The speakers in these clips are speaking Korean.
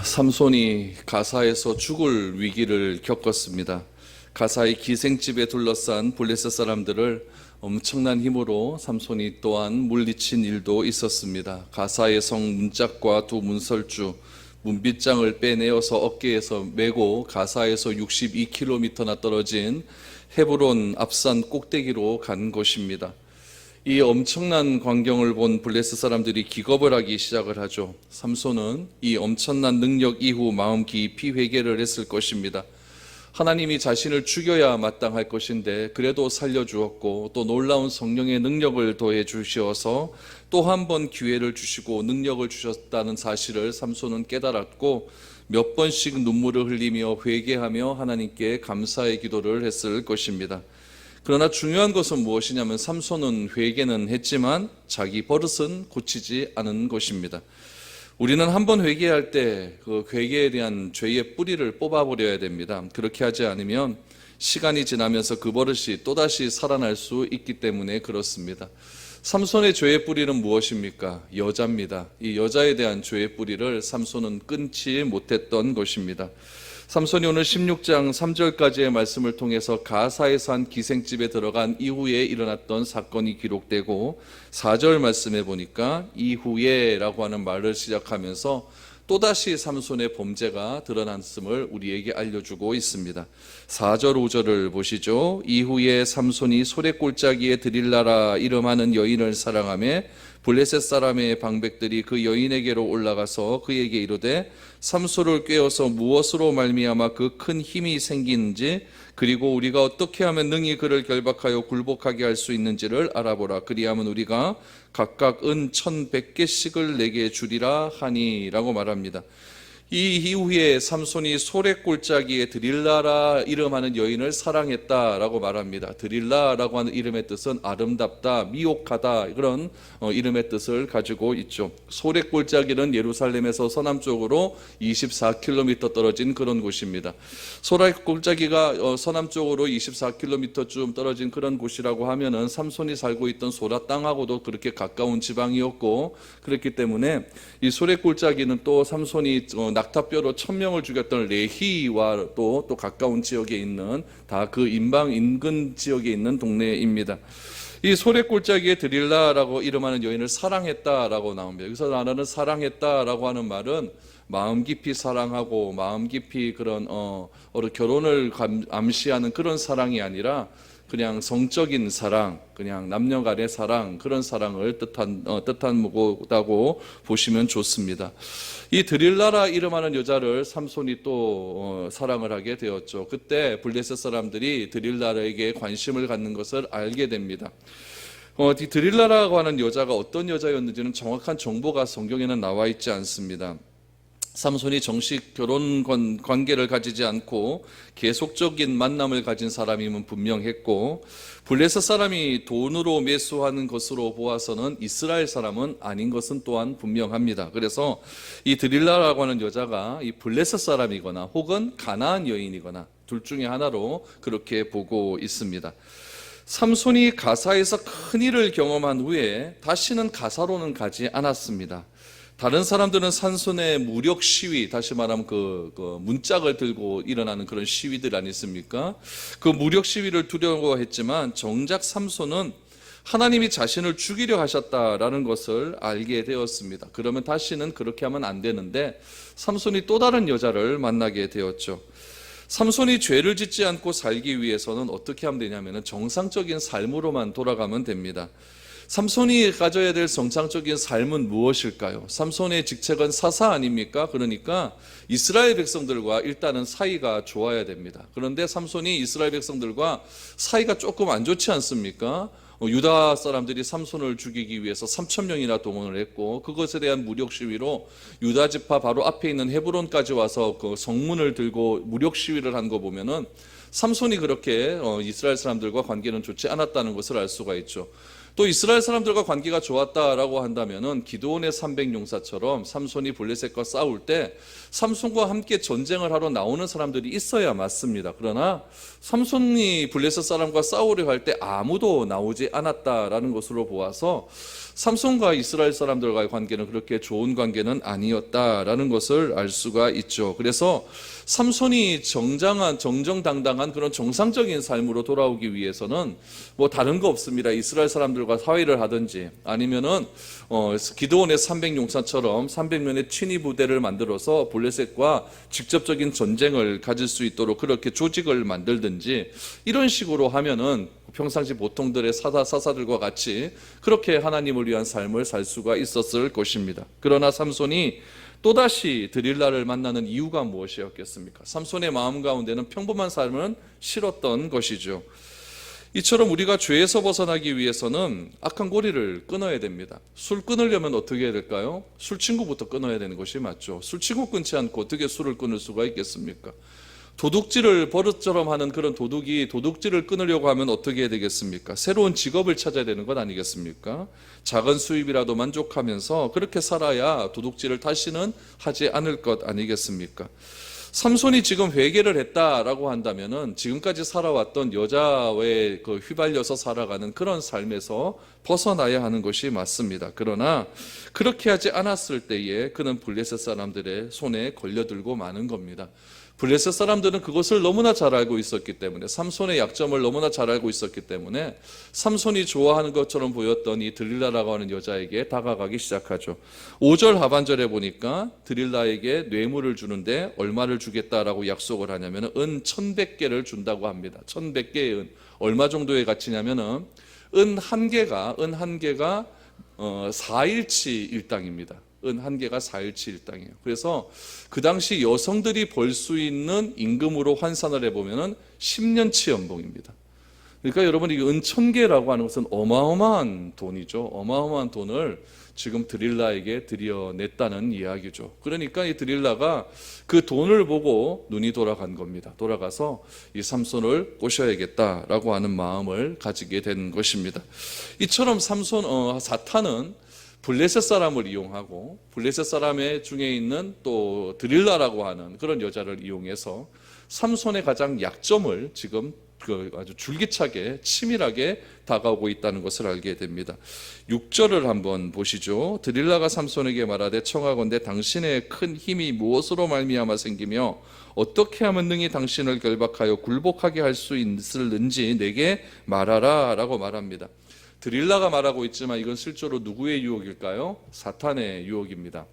삼손이 가사에서 죽을 위기를 겪었습니다. 가사의 기생집에 둘러싼 블레셋 사람들을 엄청난 힘으로 삼손이 또한 물리친 일도 있었습니다. 가사의 성 문짝과 두 문설주, 문빗장을 빼내어서 어깨에서 메고 가사에서 62km나 떨어진 헤브론 앞산 꼭대기로 간 곳입니다. 이 엄청난 광경을 본 블레셋 사람들이 기겁을 하기 시작을 하죠. 삼손은 이 엄청난 능력 이후 마음 깊이 회개를 했을 것입니다. 하나님이 자신을 죽여야 마땅할 것인데 그래도 살려주었고, 또 놀라운 성령의 능력을 더해 주셔서 또 한 번 기회를 주시고 능력을 주셨다는 사실을 삼손은 깨달았고, 몇 번씩 눈물을 흘리며 회개하며 하나님께 감사의 기도를 했을 것입니다. 그러나 중요한 것은 무엇이냐면, 삼손은 회개는 했지만 자기 버릇은 고치지 않은 것입니다. 우리는 한번 회개할 때 그 회개에 대한 죄의 뿌리를 뽑아버려야 됩니다. 그렇게 하지 않으면 시간이 지나면서 그 버릇이 또다시 살아날 수 있기 때문에 그렇습니다. 삼손의 죄의 뿌리는 무엇입니까? 여자입니다. 이 여자에 대한 죄의 뿌리를 삼손은 끊지 못했던 것입니다. 삼손이 오늘 16장 3절까지의 말씀을 통해서 가사에서 한 기생집에 들어간 이후에 일어났던 사건이 기록되고, 4절 말씀에 보니까 이후에 라고 하는 말을 시작하면서 또다시 삼손의 범죄가 드러났음을 우리에게 알려주고 있습니다. 4절 5절을 보시죠. 이후에 삼손이 소래골짜기에 드릴라라 이름하는 여인을 사랑하며 블레셋 사람의 방백들이 그 여인에게로 올라가서 그에게 이르되, 삼손을 꾀어서 무엇으로 말미암아 그 큰 힘이 생기는지, 그리고 우리가 어떻게 하면 능히 그를 결박하여 굴복하게 할 수 있는지를 알아보라. 그리하면 우리가 각각 은 1,100개씩을 내게 주리라 하니 라고 말합니다. 이 이후에 삼손이 소래골짜기에 드릴라라 이름하는 여인을 사랑했다라고 말합니다. 드릴라라고 하는 이름의 뜻은 아름답다, 미혹하다, 그런 이름의 뜻을 가지고 있죠. 소래골짜기는 예루살렘에서 서남쪽으로 24km 떨어진 그런 곳입니다. 소래골짜기가 서남쪽으로 24km쯤 떨어진 그런 곳이라고 하면은 삼손이 살고 있던 소라 땅하고도 그렇게 가까운 지방이었고, 그렇기 때문에 이 소래골짜기는 또 삼손이 낙타뼈로 1,000명을 죽였던 레히와 또 가까운 지역에 있는, 다 그 인근 지역에 있는 동네입니다. 이 소래골짜기에 드릴라라고 이름하는 여인을 사랑했다라고 나옵니다. 여기서 말하는 사랑했다라고 하는 말은 마음 깊이 사랑하고 마음 깊이 그런 결혼을 암시하는 그런 사랑이 아니라 그냥 성적인 사랑, 그냥 남녀 간의 사랑, 그런 사랑을 뜻한 거다고 보시면 좋습니다. 이 드릴라라 이름하는 여자를 삼손이 또 사랑을 하게 되었죠. 그때 블레셋 사람들이 드릴라에게 관심을 갖는 것을 알게 됩니다. 이 드릴라라고 하는 여자가 어떤 여자였는지는 정확한 정보가 성경에는 나와 있지 않습니다. 삼손이 정식 결혼 관계를 가지지 않고 계속적인 만남을 가진 사람임은 분명했고, 블레셋 사람이 돈으로 매수하는 것으로 보아서는 이스라엘 사람은 아닌 것은 또한 분명합니다. 그래서 이 드릴라라고 하는 여자가 이 블레셋 사람이거나 혹은 가나안 여인이거나 둘 중에 하나로 그렇게 보고 있습니다. 삼손이 가사에서 큰 일을 경험한 후에 다시는 가사로는 가지 않았습니다. 다른 사람들은 삼손의 무력 시위, 다시 말하면 그 문짝을 들고 일어나는 그런 시위들 아니습니까? 그 무력 시위를 두려워했지만 정작 삼손은 하나님이 자신을 죽이려 하셨다라는 것을 알게 되었습니다. 그러면 다시는 그렇게 하면 안 되는데, 삼손이 또 다른 여자를 만나게 되었죠. 삼손이 죄를 짓지 않고 살기 위해서는 어떻게 하면 되냐면 정상적인 삶으로만 돌아가면 됩니다. 삼손이 가져야 될 정상적인 삶은 무엇일까요? 삼손의 직책은 사사 아닙니까? 그러니까 이스라엘 백성들과 일단은 사이가 좋아야 됩니다. 그런데 삼손이 이스라엘 백성들과 사이가 조금 안 좋지 않습니까? 유다 사람들이 삼손을 죽이기 위해서 3,000명이나 동원을 했고, 그것에 대한 무력 시위로 유다 지파 바로 앞에 있는 헤브론까지 와서 그 성문을 들고 무력 시위를 한 거 보면은 삼손이 그렇게 이스라엘 사람들과 관계는 좋지 않았다는 것을 알 수가 있죠. 또 이스라엘 사람들과 관계가 좋았다라고 한다면은 기드온의 300용사처럼 삼손이 블레셋과 싸울 때 삼손과 함께 전쟁을 하러 나오는 사람들이 있어야 맞습니다. 그러나 삼손이 블레셋 사람과 싸우려 할 때 아무도 나오지 않았다라는 것으로 보아서 삼손과 이스라엘 사람들과의 관계는 그렇게 좋은 관계는 아니었다라는 것을 알 수가 있죠. 그래서 삼손이 정정당당한 그런 정상적인 삶으로 돌아오기 위해서는 뭐 다른 거 없습니다. 이스라엘 사람들과 사회를 하든지 아니면은 기드온의 300용사처럼 300명의 친위 부대를 만들어서 블레셋과 직접적인 전쟁을 가질 수 있도록 그렇게 조직을 만들든지 이런 식으로 하면은 평상시 보통들의 사사들과 같이 그렇게 하나님을 위한 삶을 살 수가 있었을 것입니다. 그러나 삼손이 또다시 드릴라를 만나는 이유가 무엇이었겠습니까? 삼손의 마음 가운데는 평범한 삶은 싫었던 것이죠. 이처럼 우리가 죄에서 벗어나기 위해서는 악한 고리를 끊어야 됩니다. 술 끊으려면 어떻게 해야 될까요? 술 친구부터 끊어야 되는 것이 맞죠. 술 친구 끊지 않고 어떻게 술을 끊을 수가 있겠습니까? 도둑질을 버릇처럼 하는 그런 도둑이 도둑질을 끊으려고 하면 어떻게 해야 되겠습니까? 새로운 직업을 찾아야 되는 것 아니겠습니까? 작은 수입이라도 만족하면서 그렇게 살아야 도둑질을 다시는 하지 않을 것 아니겠습니까? 삼손이 지금 회개를 했다라고 한다면은 지금까지 살아왔던 여자에 휘발려서 살아가는 그런 삶에서 벗어나야 하는 것이 맞습니다. 그러나 그렇게 하지 않았을 때에 그는 블레셋 사람들의 손에 걸려들고 마는 겁니다. 블레셋 사람들은 그것을 너무나 잘 알고 있었기 때문에, 삼손의 약점을 너무나 잘 알고 있었기 때문에 삼손이 좋아하는 것처럼 보였던 이 드릴라라고 하는 여자에게 다가가기 시작하죠. 5절 하반절에 보니까 드릴라에게 뇌물을 주는데 얼마를 주겠다라고 약속을 하냐면 은 1100개를 준다고 합니다. 1100개의 은. 얼마 정도의 가치냐면은 은 한 개가 4일치 일당입니다. 은 한 개가 4일치 일당이에요. 그래서 그 당시 여성들이 벌 수 있는 임금으로 환산을 해보면 10년치 연봉입니다. 그러니까 여러분, 이 은 1000개라고 하는 것은 어마어마한 돈이죠. 어마어마한 돈을 지금 드릴라에게 들여냈다는 이야기죠. 그러니까 이 드릴라가 그 돈을 보고 눈이 돌아간 겁니다. 돌아가서 이 삼손을 꼬셔야겠다라고 하는 마음을 가지게 된 것입니다. 이처럼 사탄은 블레셋 사람을 이용하고 블레셋 사람의 중에 있는 또 드릴라라고 하는 그런 여자를 이용해서 삼손의 가장 약점을 지금 아주 줄기차게 치밀하게 다가오고 있다는 것을 알게 됩니다. 6절을 한번 보시죠. 드릴라가 삼손에게 말하되 청하건대 당신의 큰 힘이 무엇으로 말미암아 생기며 어떻게 하면 능히 당신을 결박하여 굴복하게 할 수 있을는지 내게 말하라 라고 말합니다. 드릴라가 말하고 있지만 이건 실제로 누구의 유혹일까요? 사탄의 유혹입니다.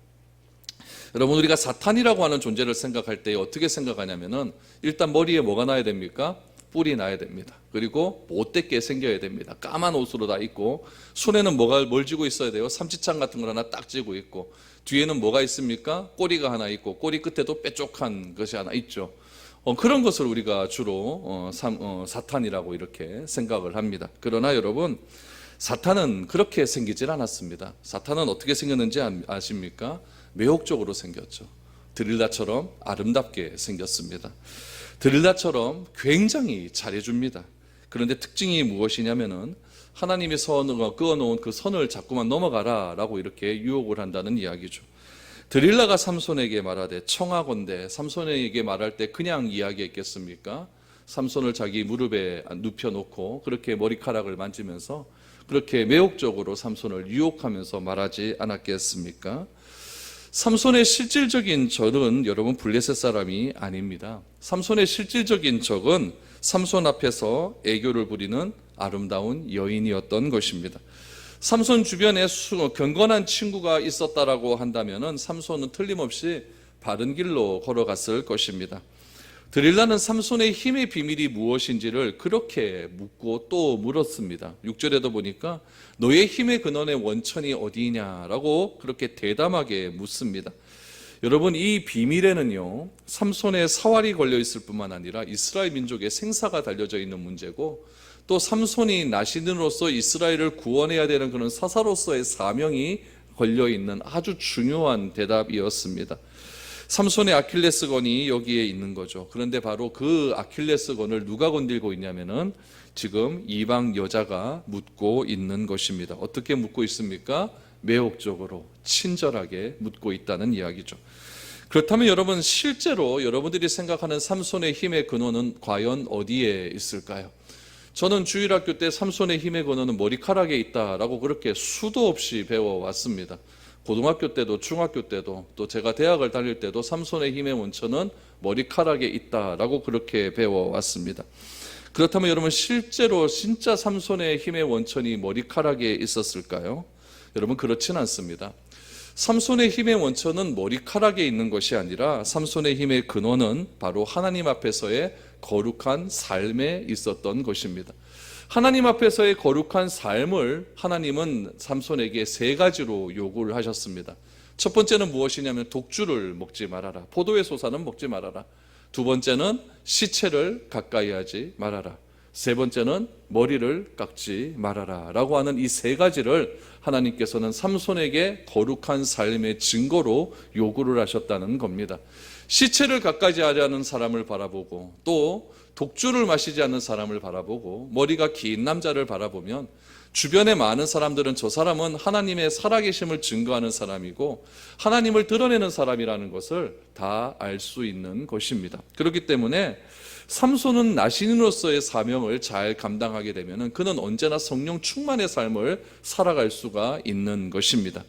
여러분, 우리가 사탄이라고 하는 존재를 생각할 때 어떻게 생각하냐면은 일단 머리에 뭐가 나야 됩니까? 뿔이 나야 됩니다. 그리고 못되게 생겨야 됩니다. 까만 옷으로 다 입고 손에는 뭘 쥐고 있어야 돼요? 삼지창 같은 걸 하나 딱 쥐고 있고 뒤에는 뭐가 있습니까? 꼬리가 하나 있고 꼬리 끝에도 뾰족한 것이 하나 있죠. 그런 것을 우리가 주로 사탄이라고 이렇게 생각을 합니다. 그러나 여러분, 사탄은 그렇게 생기질 않았습니다. 사탄은 어떻게 생겼는지 아십니까? 매혹적으로 생겼죠. 드릴라처럼 아름답게 생겼습니다. 드릴라처럼 굉장히 잘해줍니다. 그런데 특징이 무엇이냐면은 하나님이 그어놓은 그 선을 자꾸만 넘어가라 라고 이렇게 유혹을 한다는 이야기죠. 드릴라가 삼손에게 말하되 청하건대, 삼손에게 말할 때 그냥 이야기했겠습니까? 삼손을 자기 무릎에 눕혀놓고 그렇게 머리카락을 만지면서 그렇게 매혹적으로 삼손을 유혹하면서 말하지 않았겠습니까? 삼손의 실질적인 적은 여러분 블레셋 사람이 아닙니다. 삼손의 실질적인 적은 삼손 앞에서 애교를 부리는 아름다운 여인이었던 것입니다. 삼손 주변에 경건한 친구가 있었다라고 한다면은 삼손은 틀림없이 바른 길로 걸어갔을 것입니다. 드릴라는 삼손의 힘의 비밀이 무엇인지를 그렇게 묻고 또 물었습니다. 6절에도 보니까 너의 힘의 근원의 원천이 어디냐라고 그렇게 대담하게 묻습니다. 여러분, 이 비밀에는요, 삼손의 사활이 걸려 있을 뿐만 아니라 이스라엘 민족의 생사가 달려져 있는 문제고, 또 삼손이 나시인으로서 이스라엘을 구원해야 되는 그런 사사로서의 사명이 걸려 있는 아주 중요한 대답이었습니다. 삼손의 아킬레스건이 여기에 있는 거죠. 그런데 바로 그 아킬레스건을 누가 건들고 있냐면은 지금 이방 여자가 묻고 있는 것입니다. 어떻게 묻고 있습니까? 매혹적으로 친절하게 묻고 있다는 이야기죠. 그렇다면 여러분, 실제로 여러분들이 생각하는 삼손의 힘의 근원은 과연 어디에 있을까요? 저는 주일학교 때 삼손의 힘의 근원은 머리카락에 있다라고 그렇게 수도 없이 배워왔습니다. 고등학교 때도 중학교 때도 또 제가 대학을 다닐 때도 삼손의 힘의 원천은 머리카락에 있다라고 그렇게 배워왔습니다. 그렇다면 여러분, 실제로 진짜 삼손의 힘의 원천이 머리카락에 있었을까요? 여러분, 그렇진 않습니다. 삼손의 힘의 원천은 머리카락에 있는 것이 아니라 삼손의 힘의 근원은 바로 하나님 앞에서의 거룩한 삶에 있었던 것입니다. 하나님 앞에서의 거룩한 삶을 하나님은 삼손에게 세 가지로 요구를 하셨습니다. 첫 번째는 무엇이냐면 독주를 먹지 말아라. 포도의 소사는 먹지 말아라. 두 번째는 시체를 가까이 하지 말아라. 세 번째는 머리를 깎지 말아라 라고 하는 이 세 가지를 하나님께서는 삼손에게 거룩한 삶의 증거로 요구를 하셨다는 겁니다. 시체를 가까이 하지 않은 사람을 바라보고 또 독주를 마시지 않는 사람을 바라보고 머리가 긴 남자를 바라보면 주변의 많은 사람들은 저 사람은 하나님의 살아계심을 증거하는 사람이고 하나님을 드러내는 사람이라는 것을 다 알 수 있는 것입니다. 그렇기 때문에 삼손은 나신으로서의 사명을 잘 감당하게 되면 그는 언제나 성령 충만의 삶을 살아갈 수가 있는 것입니다.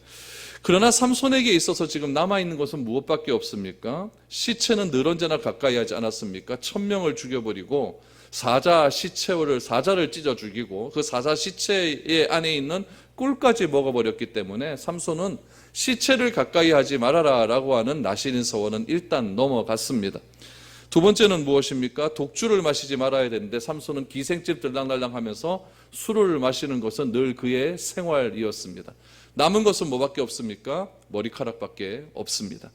그러나 삼손에게 있어서 지금 남아있는 것은 무엇밖에 없습니까? 시체는 늘 언제나 가까이 하지 않았습니까? 1000명을 죽여버리고 사자를 찢어 죽이고 그 사자 시체 안에 있는 꿀까지 먹어버렸기 때문에 삼손은 시체를 가까이 하지 말아라 라고 하는 나신의 서원은 일단 넘어갔습니다. 두 번째는 무엇입니까? 독주를 마시지 말아야 되는데 삼손은 기생집 들락날락 하면서 술을 마시는 것은 늘 그의 생활이었습니다. 남은 것은 뭐밖에 없습니까? 머리카락밖에 없습니다.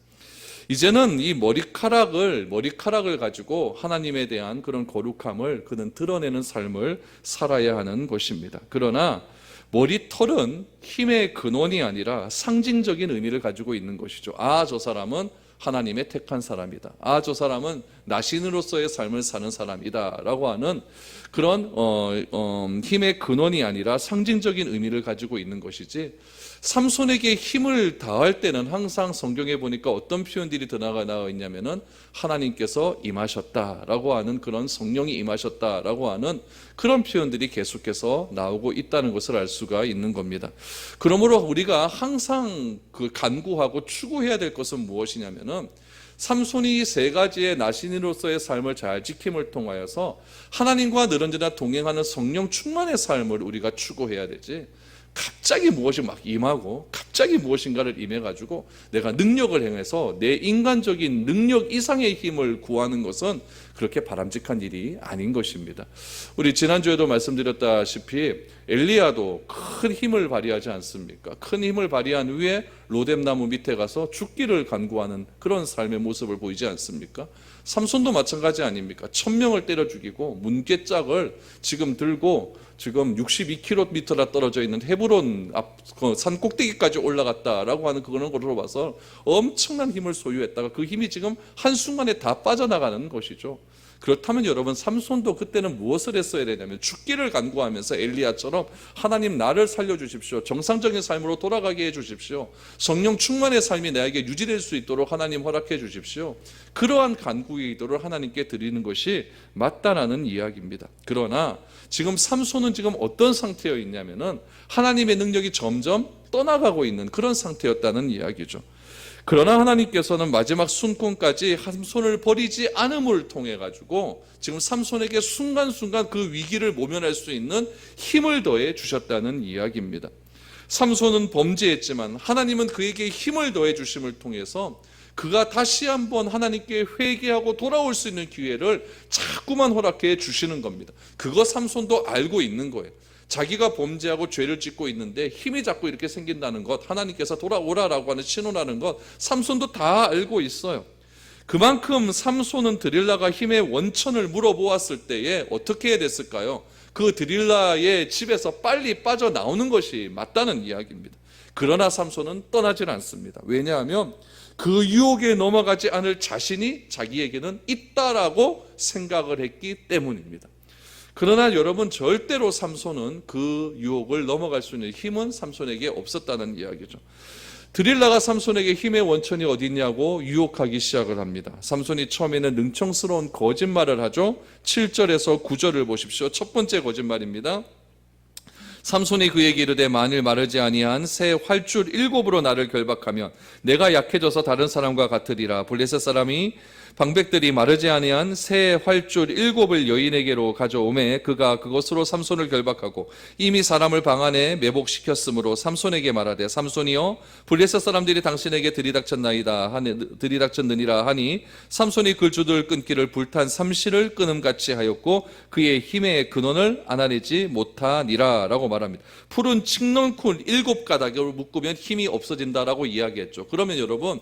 이제는 이 머리카락을 가지고 하나님에 대한 그런 거룩함을 그는 드러내는 삶을 살아야 하는 것입니다. 그러나 머리털은 힘의 근원이 아니라 상징적인 의미를 가지고 있는 것이죠. 저 사람은 하나님의 택한 사람이다. 저 사람은 나신으로서의 삶을 사는 사람이다 라고 하는 그런 힘의 근원이 아니라 상징적인 의미를 가지고 있는 것이지, 삼손에게 힘을 다할 때는 항상 성경에 보니까 어떤 표현들이 더 나와 있냐면은 하나님께서 임하셨다라고 하는, 그런 성령이 임하셨다라고 하는 그런 표현들이 계속해서 나오고 있다는 것을 알 수가 있는 겁니다. 그러므로 우리가 항상 간구하고 추구해야 될 것은 무엇이냐면은 삼손이 세 가지의 나신으로서의 삶을 잘 지킴을 통하여서 하나님과 늘 언제나 동행하는 성령 충만의 삶을 우리가 추구해야 되지, 갑자기 무엇이 막 임하고 갑자기 무엇인가를 임해가지고 내가 능력을 행해서 내 인간적인 능력 이상의 힘을 구하는 것은 그렇게 바람직한 일이 아닌 것입니다. 우리 지난주에도 말씀드렸다시피 엘리야도 큰 힘을 발휘하지 않습니까? 큰 힘을 발휘한 후에 로뎀나무 밑에 가서 죽기를 간구하는 그런 삶의 모습을 보이지 않습니까? 삼손도 마찬가지 아닙니까? 1000명을 때려 죽이고 문괴짝을 지금 들고 지금 62km나 떨어져 있는 헤브론 앞 산 꼭대기까지 올라갔다라고 하는 그런 걸로 봐서 엄청난 힘을 소유했다가 그 힘이 지금 한순간에 다 빠져나가는 것이죠. 그렇다면 여러분, 삼손도 그때는 무엇을 했어야 되냐면 죽기를 간구하면서 엘리야처럼 하나님 나를 살려주십시오, 정상적인 삶으로 돌아가게 해주십시오, 성령 충만의 삶이 나에게 유지될 수 있도록 하나님 허락해 주십시오, 그러한 간구의 기도를 하나님께 드리는 것이 맞다라는 이야기입니다. 그러나 지금 삼손은 지금 어떤 상태에 있냐면은 하나님의 능력이 점점 떠나가고 있는 그런 상태였다는 이야기죠. 그러나 하나님께서는 마지막 순간까지 삼손을 버리지 않음을 통해 가지고 지금 삼손에게 순간순간 그 위기를 모면할 수 있는 힘을 더해 주셨다는 이야기입니다. 삼손은 범죄했지만 하나님은 그에게 힘을 더해 주심을 통해서 그가 다시 한번 하나님께 회개하고 돌아올 수 있는 기회를 자꾸만 허락해 주시는 겁니다. 그거 삼손도 알고 있는 거예요. 자기가 범죄하고 죄를 짓고 있는데 힘이 자꾸 이렇게 생긴다는 것, 하나님께서 돌아오라라고 하는 신호라는 것, 삼손도 다 알고 있어요. 그만큼 삼손은 드릴라가 힘의 원천을 물어보았을 때에 어떻게 해야 됐을까요? 그 드릴라의 집에서 빨리 빠져나오는 것이 맞다는 이야기입니다. 그러나 삼손은 떠나질 않습니다. 왜냐하면 그 유혹에 넘어가지 않을 자신이 자기에게는 있다라고 생각을 했기 때문입니다. 그러나 여러분, 절대로 삼손은 그 유혹을 넘어갈 수 있는 힘은 삼손에게 없었다는 이야기죠. 드릴라가 삼손에게 힘의 원천이 어디 있냐고 유혹하기 시작을 합니다. 삼손이 처음에는 능청스러운 거짓말을 하죠. 7절에서 9절을 보십시오. 첫 번째 거짓말입니다. 삼손이 그에게 이르되 만일 마르지 아니한 새 활줄 7으로 나를 결박하면 내가 약해져서 다른 사람과 같으리라. 블레셋 사람이 방백들이 마르지 아니한 새 활줄 7을 여인에게로 가져오매 그가 그것으로 삼손을 결박하고 이미 사람을 방 안에 매복시켰으므로 삼손에게 말하되 삼손이여 블레셋 사람들이 당신에게 들이닥쳤느니라 하니 삼손이 그 줄을 끊기를 불탄 삼시를 끊음같이 하였고 그의 힘의 근원을 알아내지 못하니라 라고 말합니다. 푸른 칡넝쿨 7가닥으로 묶으면 힘이 없어진다라고 이야기했죠. 그러면 여러분,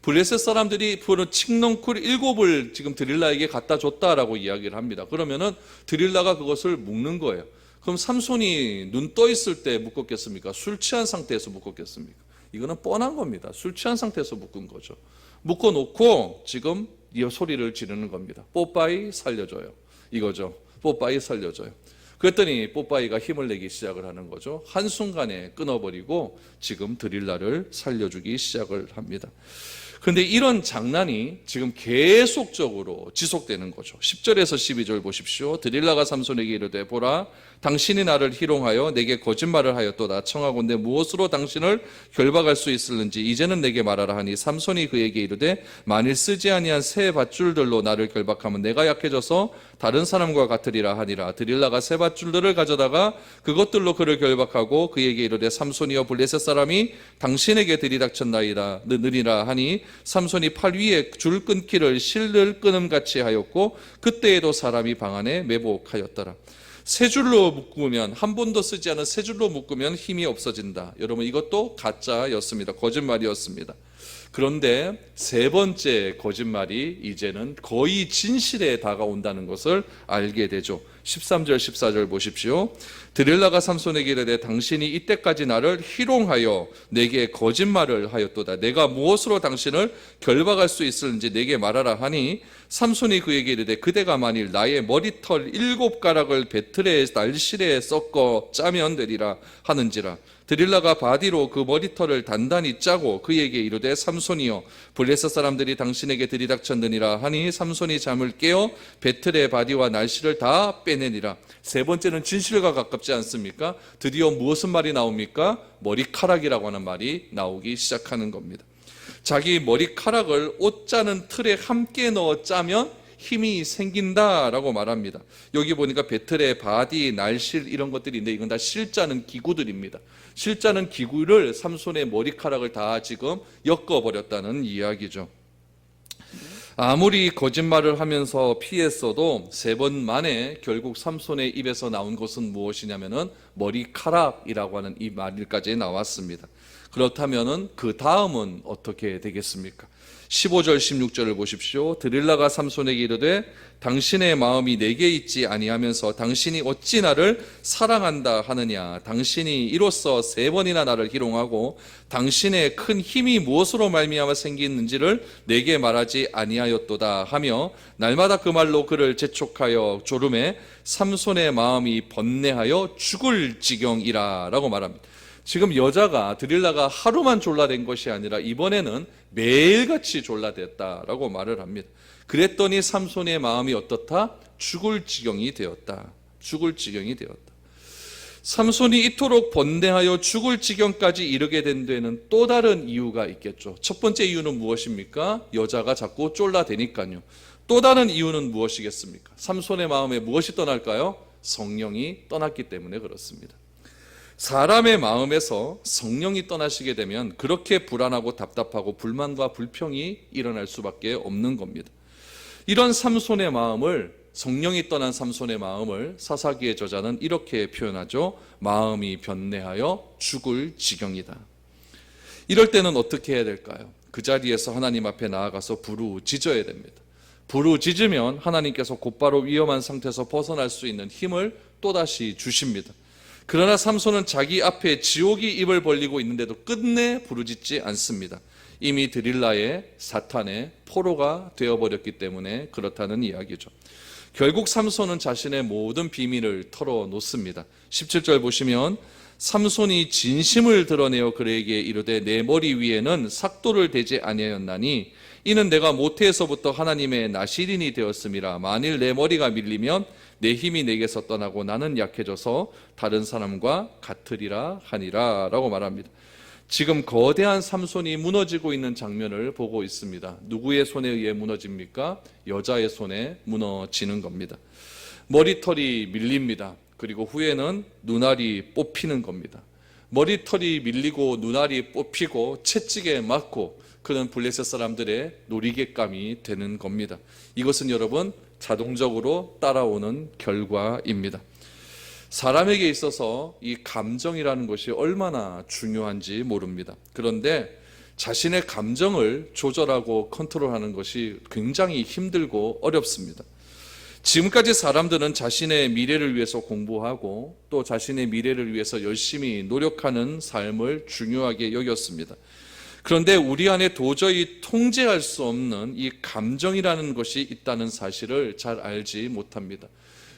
블레셋 사람들이 푸른 칡넝쿨 7을 지금 드릴라에게 갖다 줬다라고 이야기를 합니다. 그러면은 드릴라가 그것을 묶는 거예요. 그럼 삼손이 눈 떠 있을 때 묶었겠습니까? 술 취한 상태에서 묶었겠습니까? 이거는 뻔한 겁니다. 술 취한 상태에서 묶은 거죠. 묶어놓고 지금 이 소리를 지르는 겁니다. 뽀빠이 살려줘요. 이거죠. 뽀빠이 살려줘요. 그랬더니 뽀빠이가 힘을 내기 시작을 하는 거죠. 한순간에 끊어버리고 지금 드릴라를 살려주기 시작을 합니다. 그런데 이런 장난이 지금 계속적으로 지속되는 거죠. 10절에서 12절 보십시오. 드릴라가 삼손에게 이르되 보라 당신이 나를 희롱하여 내게 거짓말을 하였도다. 청하건대 무엇으로 당신을 결박할 수 있을는지 이제는 내게 말하라 하니 삼손이 그에게 이르되 만일 쓰지 아니한 새 밧줄들로 나를 결박하면 내가 약해져서 다른 사람과 같으리라 하니라. 드릴라가 새 밧줄들을 가져다가 그것들로 그를 결박하고 그에게 이르되 삼손이여 블레셋 사람이 당신에게 들이닥쳤나이다 느니라 하니 삼손이 팔 위에 줄 끊기를 실을 끊음같이 하였고 그때에도 사람이 방 안에 매복하였더라. 세 줄로 묶으면 한 번도 쓰지 않은 세 줄로 묶으면 힘이 없어진다. 여러분 이것도 가짜였습니다. 거짓말이었습니다. 그런데 세 번째 거짓말이 이제는 거의 진실에 다가온다는 것을 알게 되죠. 13절 14절 보십시오. 드릴라가 삼손에게 이르되 당신이 이때까지 나를 희롱하여 내게 거짓말을 하였도다. 내가 무엇으로 당신을 결박할 수 있을는지 내게 말하라 하니 삼손이 그에게 이르되 그대가 만일 나의 머리털 7가락을 배틀의 날실에 섞어 짜면 되리라 하는지라. 드릴라가 바디로 그 머리털을 단단히 짜고 그에게 이르되 삼손이여 블레셋 사람들이 당신에게 들이닥쳤느니라 하니 삼손이 잠을 깨어 배틀의 바디와 날씨를 다 빼내니라. 세 번째는 진실과 가깝지 않습니까? 드디어 무슨 말이 나옵니까? 머리카락이라고 하는 말이 나오기 시작하는 겁니다. 자기 머리카락을 옷 짜는 틀에 함께 넣어 짜면 힘이 생긴다라고 말합니다. 여기 보니까 배틀의 바디, 날실 이런 것들이 있는데 이건 다 실짜는 기구들입니다. 실짜는 기구를 삼손의 머리카락을 다 지금 엮어버렸다는 이야기죠. 아무리 거짓말을 하면서 피했어도 세 번 만에 결국 삼손의 입에서 나온 것은 무엇이냐면은 머리카락이라고 하는 이 말까지 나왔습니다. 그렇다면은 그 다음은 어떻게 되겠습니까? 15절 16절을 보십시오. 드릴라가 삼손에게 이르되 당신의 마음이 내게 있지 아니하면서 당신이 어찌 나를 사랑한다 하느냐. 당신이 이로써 3번이나 나를 희롱하고 당신의 큰 힘이 무엇으로 말미암아 생기는지를 내게 말하지 아니하였도다 하며 날마다 그 말로 그를 재촉하여 졸음에 삼손의 마음이 번뇌하여 죽을 지경이라 라고 말합니다. 지금 여자가 드릴라가 하루만 졸라된 것이 아니라 이번에는 매일같이 졸라됐다라고 말을 합니다. 그랬더니 삼손의 마음이 어떻다? 죽을 지경이 되었다. 죽을 지경이 되었다. 삼손이 이토록 번뇌하여 죽을 지경까지 이르게 된 데는 또 다른 이유가 있겠죠. 첫 번째 이유는 무엇입니까? 여자가 자꾸 졸라대니까요. 또 다른 이유는 무엇이겠습니까? 삼손의 마음에 무엇이 떠날까요? 성령이 떠났기 때문에 그렇습니다. 사람의 마음에서 성령이 떠나시게 되면 그렇게 불안하고 답답하고 불만과 불평이 일어날 수밖에 없는 겁니다. 이런 삼손의 마음을, 성령이 떠난 삼손의 마음을 사사기의 저자는 이렇게 표현하죠. 마음이 변뇌하여 죽을 지경이다. 이럴 때는 어떻게 해야 될까요? 그 자리에서 하나님 앞에 나아가서 부르짖어야 됩니다. 부르짖으면 하나님께서 곧바로 위험한 상태에서 벗어날 수 있는 힘을 또다시 주십니다. 그러나 삼손은 자기 앞에 지옥이 입을 벌리고 있는데도 끝내 부르짖지 않습니다. 이미 드릴라의 사탄의 포로가 되어버렸기 때문에 그렇다는 이야기죠. 결국 삼손은 자신의 모든 비밀을 털어놓습니다. 17절 보시면 삼손이 진심을 드러내어 그에게 이르되 내 머리 위에는 삭도를 대지 아니하였나니 이는 내가 모태에서부터 하나님의 나시린이 되었음이라. 만일 내 머리가 밀리면 내 힘이 내게서 떠나고 나는 약해져서 다른 사람과 같으리라 하니라 라고 말합니다. 지금 거대한 삼손이 무너지고 있는 장면을 보고 있습니다. 누구의 손에 의해 무너집니까? 여자의 손에 무너지는 겁니다. 머리털이 밀립니다. 그리고 후에는 눈알이 뽑히는 겁니다. 머리털이 밀리고 눈알이 뽑히고 채찍에 맞고 그는 블레셋 사람들의 놀이객감이 되는 겁니다. 이것은 여러분 자동적으로 따라오는 결과입니다. 사람에게 있어서 이 감정이라는 것이 얼마나 중요한지 모릅니다. 그런데 자신의 감정을 조절하고 컨트롤하는 것이 굉장히 힘들고 어렵습니다. 지금까지 사람들은 자신의 미래를 위해서 공부하고 또 자신의 미래를 위해서 열심히 노력하는 삶을 중요하게 여겼습니다. 그런데 우리 안에 도저히 통제할 수 없는 이 감정이라는 것이 있다는 사실을 잘 알지 못합니다.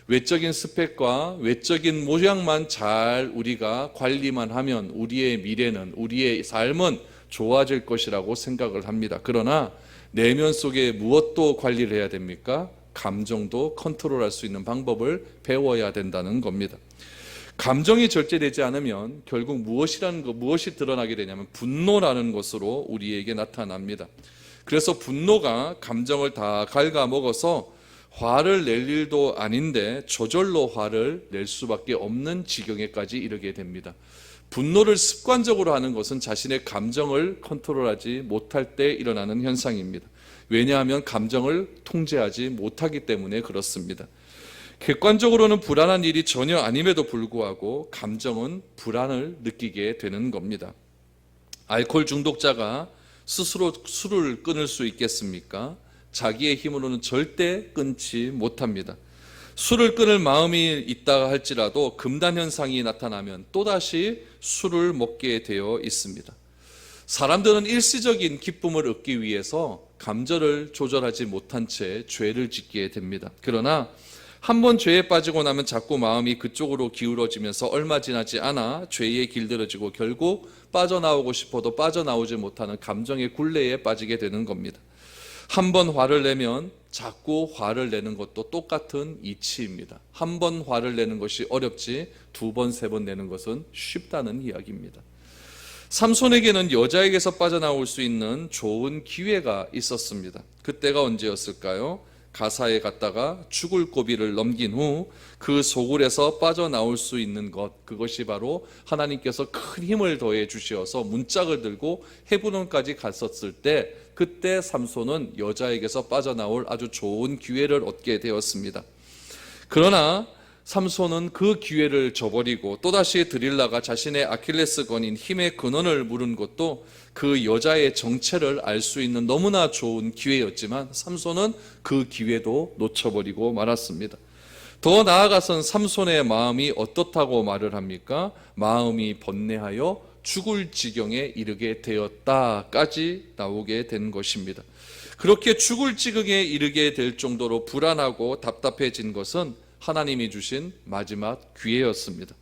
외적인 스펙과 외적인 모양만 잘 우리가 관리만 하면 우리의 미래는, 우리의 삶은 좋아질 것이라고 생각을 합니다. 그러나 내면 속에 무엇도 관리를 해야 됩니까? 감정도 컨트롤할 수 있는 방법을 배워야 된다는 겁니다. 감정이 절제되지 않으면 결국 무엇이 드러나게 되냐면 분노라는 것으로 우리에게 나타납니다. 그래서 분노가 감정을 다 갉아먹어서 화를 낼 일도 아닌데 저절로 화를 낼 수밖에 없는 지경에까지 이르게 됩니다. 분노를 습관적으로 하는 것은 자신의 감정을 컨트롤하지 못할 때 일어나는 현상입니다. 왜냐하면 감정을 통제하지 못하기 때문에 그렇습니다. 객관적으로는 불안한 일이 전혀 아님에도 불구하고 감정은 불안을 느끼게 되는 겁니다. 알코올 중독자가 스스로 술을 끊을 수 있겠습니까? 자기의 힘으로는 절대 끊지 못합니다. 술을 끊을 마음이 있다 할지라도 금단 현상이 나타나면 또다시 술을 먹게 되어 있습니다. 사람들은 일시적인 기쁨을 얻기 위해서 감정을 조절하지 못한 채 죄를 짓게 됩니다. 그러나 한번 죄에 빠지고 나면 자꾸 마음이 그쪽으로 기울어지면서 얼마 지나지 않아 죄에 길들여지고 결국 빠져나오고 싶어도 빠져나오지 못하는 감정의 굴레에 빠지게 되는 겁니다. 한번 화를 내면 자꾸 화를 내는 것도 똑같은 이치입니다. 한 번 화를 내는 것이 어렵지 두 번, 세 번 내는 것은 쉽다는 이야기입니다. 삼손에게는 여자에게서 빠져나올 수 있는 좋은 기회가 있었습니다. 그때가 언제였을까요? 가사에 갔다가 죽을 고비를 넘긴 후 그 소굴에서 빠져나올 수 있는 것, 그것이 바로 하나님께서 큰 힘을 더해 주셔서 문짝을 들고 헤브론까지 갔었을 때 그때 삼손은 여자에게서 빠져나올 아주 좋은 기회를 얻게 되었습니다. 그러나 삼손은 그 기회를 저버리고 또다시 드릴라가 자신의 아킬레스건인 힘의 근원을 물은 것도 그 여자의 정체를 알 수 있는 너무나 좋은 기회였지만 삼손은 그 기회도 놓쳐버리고 말았습니다. 더 나아가선 삼손의 마음이 어떻다고 말을 합니까? 마음이 번뇌하여 죽을 지경에 이르게 되었다까지 나오게 된 것입니다. 그렇게 죽을 지경에 이르게 될 정도로 불안하고 답답해진 것은 하나님이 주신 마지막 기회였습니다.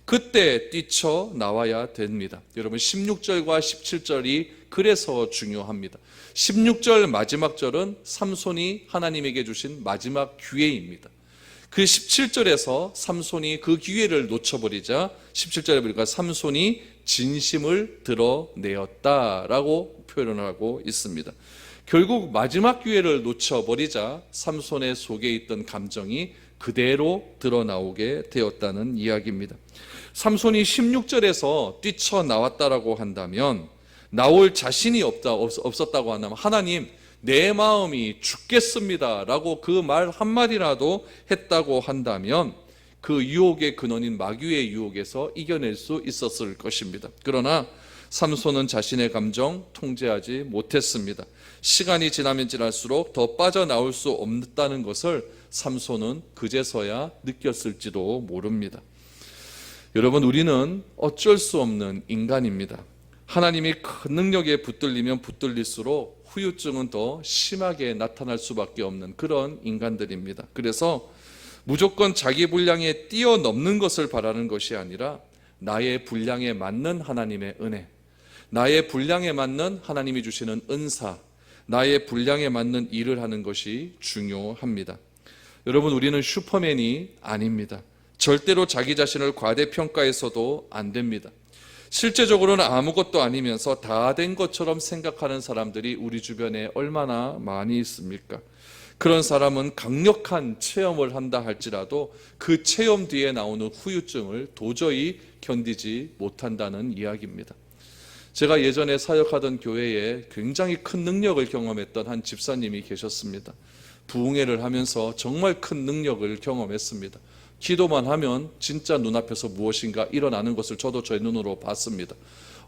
그때 뛰쳐나와야 됩니다. 여러분 16절과 17절이 그래서 중요합니다. 16절 마지막 절은 삼손이 하나님에게 주신 마지막 기회입니다. 그 17절에서 삼손이 그 기회를 놓쳐버리자 17절에 보니까 삼손이 진심을 드러내었다라고 표현을 하고 있습니다. 결국 마지막 기회를 놓쳐버리자 삼손의 속에 있던 감정이 그대로 드러나오게 되었다는 이야기입니다. 삼손이 16절에서 뛰쳐나왔다라고 한다면 나올 자신이 없었다고 한다면 하나님 내 마음이 죽겠습니다 라고 그 말 한마디라도 했다고 한다면 그 유혹의 근원인 마귀의 유혹에서 이겨낼 수 있었을 것입니다. 그러나 삼손은 자신의 감정 통제하지 못했습니다. 시간이 지나면 지날수록 더 빠져나올 수 없다는 것을 삼손은 그제서야 느꼈을지도 모릅니다. 여러분 우리는 어쩔 수 없는 인간입니다. 하나님이 큰 능력에 붙들리면 붙들릴수록 후유증은 더 심하게 나타날 수밖에 없는 그런 인간들입니다. 그래서 무조건 자기 분량에 뛰어넘는 것을 바라는 것이 아니라 나의 분량에 맞는 하나님의 은혜, 나의 분량에 맞는 하나님이 주시는 은사, 나의 분량에 맞는 일을 하는 것이 중요합니다. 여러분, 우리는 슈퍼맨이 아닙니다. 절대로 자기 자신을 과대평가해서도 안 됩니다. 실제적으로는 아무것도 아니면서 다 된 것처럼 생각하는 사람들이 우리 주변에 얼마나 많이 있습니까? 그런 사람은 강력한 체험을 한다 할지라도 그 체험 뒤에 나오는 후유증을 도저히 견디지 못한다는 이야기입니다. 제가 예전에 사역하던 교회에 굉장히 큰 능력을 경험했던 한 집사님이 계셨습니다. 부흥회를 하면서 정말 큰 능력을 경험했습니다. 기도만 하면 진짜 눈앞에서 무엇인가 일어나는 것을 저도 제 눈으로 봤습니다.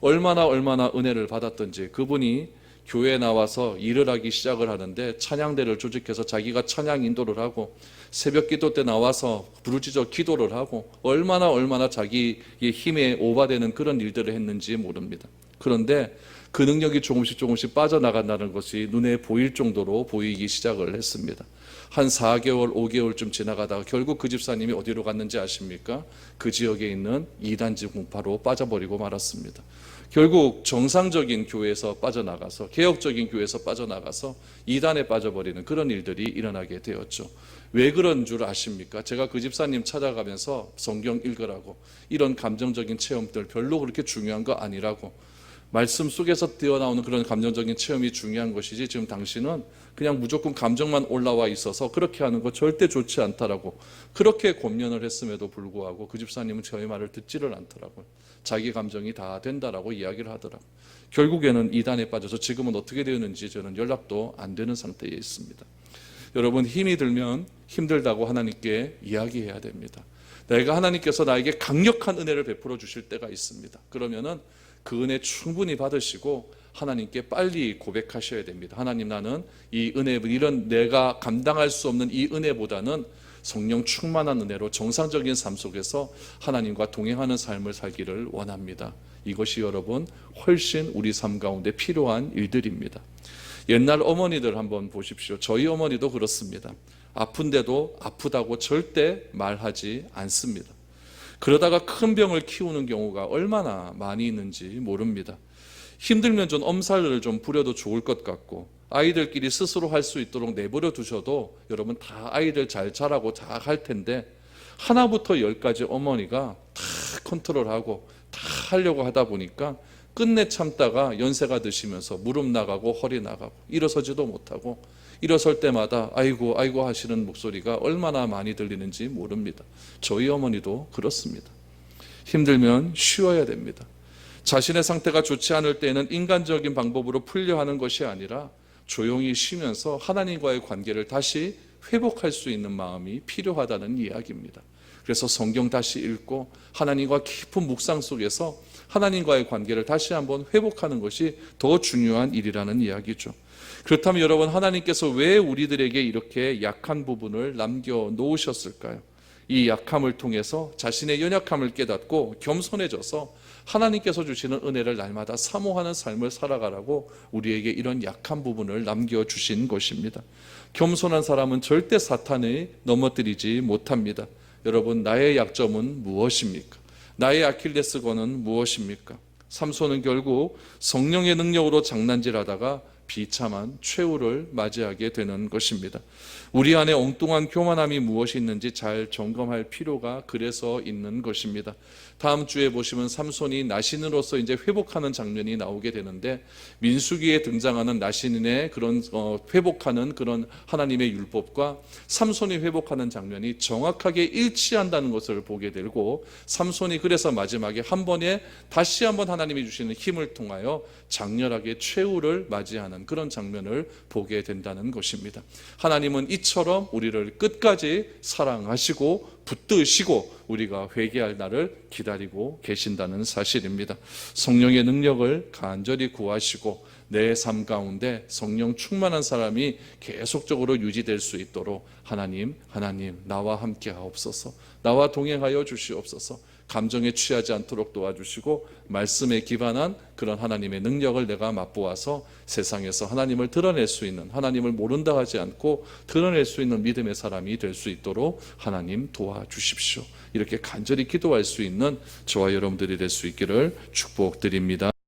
얼마나 은혜를 받았던지 그분이 교회에 나와서 일을 하기 시작을 하는데 찬양대를 조직해서 자기가 찬양 인도를 하고 새벽 기도 때 나와서 부르짖어 기도를 하고 얼마나 자기의 힘에 오바되는 그런 일들을 했는지 모릅니다. 그런데 그 능력이 조금씩 빠져나간다는 것이 눈에 보일 정도로 보이기 시작을 했습니다. 한 4개월, 5개월쯤 지나가다가 결국 그 집사님이 어디로 갔는지 아십니까? 그 지역에 있는 이단지 공파로 빠져버리고 말았습니다. 결국 정상적인 교회에서 빠져나가서, 개혁적인 교회에서 빠져나가서 이단에 빠져버리는 그런 일들이 일어나게 되었죠. 왜 그런 줄 아십니까? 제가 그 집사님 찾아가면서 성경 읽으라고, 이런 감정적인 체험들 별로 그렇게 중요한 거 아니라고, 말씀 속에서 뛰어나오는 그런 감정적인 체험이 중요한 것이지 지금 당신은 그냥 무조건 감정만 올라와 있어서 그렇게 하는 거 절대 좋지 않다라고 그렇게 권면을 했음에도 불구하고 그 집사님은 저의 말을 듣지를 않더라고요. 자기 감정이 다 된다라고 이야기를 하더라고요. 결국에는 이단에 빠져서 지금은 어떻게 되었는지 저는 연락도 안 되는 상태에 있습니다. 여러분, 힘이 들면 힘들다고 하나님께 이야기해야 됩니다. 내가 하나님께서 나에게 강력한 은혜를 베풀어 주실 때가 있습니다. 그러면은 그 은혜 충분히 받으시고 하나님께 빨리 고백하셔야 됩니다. 하나님, 나는 이 은혜, 이런 내가 감당할 수 없는 이 은혜보다는 성령 충만한 은혜로 정상적인 삶 속에서 하나님과 동행하는 삶을 살기를 원합니다. 이것이 여러분 훨씬 우리 삶 가운데 필요한 일들입니다. 옛날 어머니들 한번 보십시오. 저희 어머니도 그렇습니다. 아픈데도 아프다고 절대 말하지 않습니다. 그러다가 큰 병을 키우는 경우가 얼마나 많이 있는지 모릅니다. 힘들면 좀 엄살을 좀 부려도 좋을 것 같고 아이들끼리 스스로 할 수 있도록 내버려 두셔도 여러분 다 아이들 잘 자라고 다 할 텐데 하나부터 열까지 어머니가 다 컨트롤하고 다 하려고 하다 보니까 끝내 참다가 연세가 드시면서 무릎 나가고 허리 나가고 일어서지도 못하고 일어설 때마다 아이고 하시는 목소리가 얼마나 많이 들리는지 모릅니다. 저희 어머니도 그렇습니다. 힘들면 쉬어야 됩니다. 자신의 상태가 좋지 않을 때에는 인간적인 방법으로 풀려 하는 것이 아니라 조용히 쉬면서 하나님과의 관계를 다시 회복할 수 있는 마음이 필요하다는 이야기입니다. 그래서 성경 다시 읽고 하나님과 깊은 묵상 속에서 하나님과의 관계를 다시 한번 회복하는 것이 더 중요한 일이라는 이야기죠. 그렇다면 여러분, 하나님께서 왜 우리들에게 이렇게 약한 부분을 남겨놓으셨을까요? 이 약함을 통해서 자신의 연약함을 깨닫고 겸손해져서 하나님께서 주시는 은혜를 날마다 사모하는 삶을 살아가라고 우리에게 이런 약한 부분을 남겨주신 것입니다. 겸손한 사람은 절대 사탄을 넘어뜨리지 못합니다. 여러분, 나의 약점은 무엇입니까? 나의 아킬레스건은 무엇입니까? 삼손은 결국 성령의 능력으로 장난질하다가 비참한 최후를 맞이하게 되는 것입니다. 우리 안에 엉뚱한 교만함이 무엇이 있는지 잘 점검할 필요가 그래서 있는 것입니다. 다음 주에 보시면 삼손이 나신으로서 이제 회복하는 장면이 나오게 되는데 민수기에 등장하는 나신의 그런 회복하는 그런 하나님의 율법과 삼손이 회복하는 장면이 정확하게 일치한다는 것을 보게 되고 삼손이 그래서 마지막에 한 번에 다시 한번 하나님이 주시는 힘을 통하여 장렬하게 최후를 맞이하는 그런 장면을 보게 된다는 것입니다. 하나님은 이처럼 우리를 끝까지 사랑하시고 붙드시고 우리가 회개할 날을 기다리고 계신다는 사실입니다. 성령의 능력을 간절히 구하시고 내 삶 가운데 성령 충만한 사람이 계속적으로 유지될 수 있도록 하나님 나와 함께 하옵소서. 나와 동행하여 주시옵소서. 감정에 취하지 않도록 도와주시고 말씀에 기반한 그런 하나님의 능력을 내가 맛보아서 세상에서 하나님을 드러낼 수 있는, 하나님을 모른다 하지 않고 드러낼 수 있는 믿음의 사람이 될 수 있도록 하나님 도와주십시오. 이렇게 간절히 기도할 수 있는 저와 여러분들이 될 수 있기를 축복드립니다.